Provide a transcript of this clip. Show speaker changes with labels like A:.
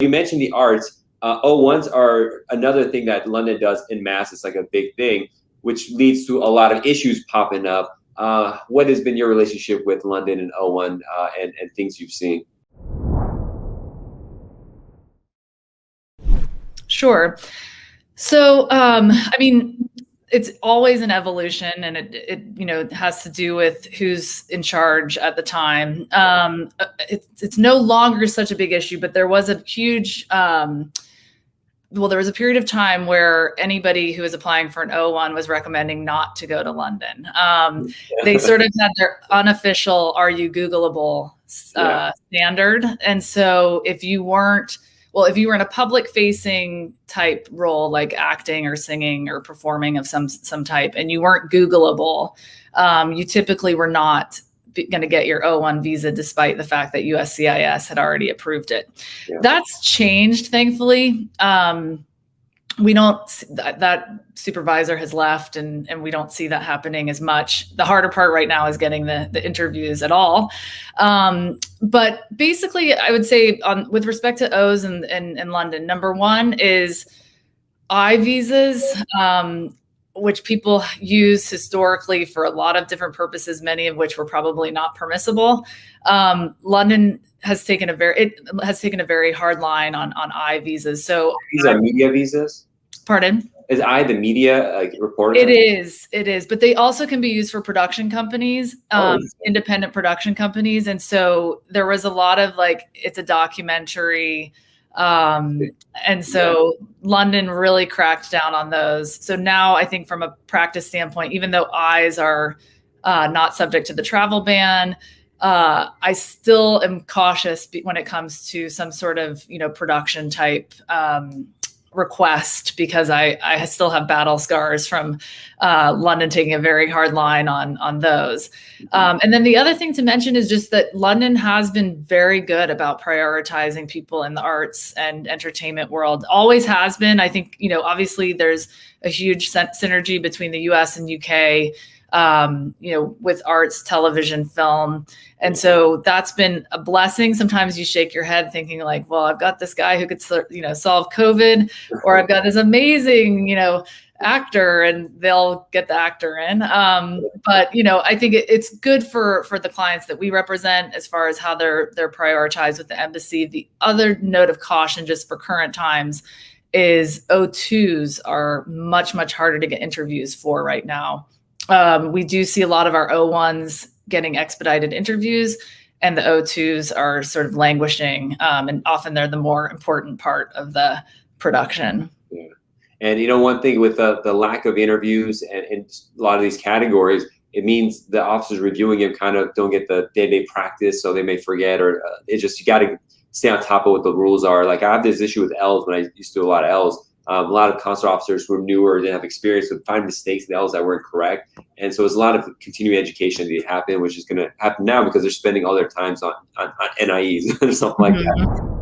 A: You mentioned the arts. O1s are another thing that London does in mass. It's like a big thing, which leads to a lot of issues popping up. What has been your relationship with London and O1 and things you've seen?
B: Sure. So, I mean, it's always an evolution, and it has to do with who's in charge at the time. It's no longer such a big issue, but there was a huge there was a period of time where anybody who was applying for an O1 was recommending not to go to London. They sort of had their unofficial "Are you Googleable" standard, and so if you weren't if you were in a public-facing type role, like acting or singing or performing of some type, and you weren't Googleable, you typically were not going to get your O1 visa, despite the fact that USCIS had already approved it. Yeah. That's changed, thankfully. We don't, that supervisor has left, and we don't see that happening as much. The harder part right now is getting the interviews at all. But basically, I would say with respect to O's in London, number one is I visas, which people use historically for a lot of different purposes, many of which were probably not permissible. London has taken a very hard line on I visas. So
A: these are media visas?
B: Pardon?
A: Is I the media reporter?
B: It is, but they also can be used for production companies, independent production companies. And so there was a lot of it's a documentary. And so London really cracked down on those. So now I think from a practice standpoint, even though eyes are not subject to the travel ban, I still am cautious when it comes to some sort of, production type request, because I still have battle scars from London taking a very hard line on those. And then the other thing to mention is just that London has been very good about prioritizing people in the arts and entertainment world. Always has been. I think, obviously there's a huge synergy between the US and UK, with arts, television, film. And so that's been a blessing. Sometimes you shake your head thinking well, I've got this guy who could, solve COVID, or I've got this amazing, actor, and they'll get the actor in. But, I think it's good for the clients that we represent as far as how they're prioritized with the embassy. The other note of caution, just for current times, is O2s are much, much harder to get interviews for right now. We do see a lot of our O1s getting expedited interviews, and the O2s are sort of languishing, and often they're the more important part of the production.
A: Yeah. And one thing with the lack of interviews and a lot of these categories, it means the officers reviewing them kind of don't get the day-to-day practice, so they may forget, or it's just, you got to stay on top of what the rules are. I have this issue with L's when I used to do a lot of L's. A lot of consular officers who were newer, didn't have experience, would find mistakes in the L's that weren't correct. And so there's a lot of continuing education that happen, which is going to happen now because they're spending all their times on NIEs or something like that.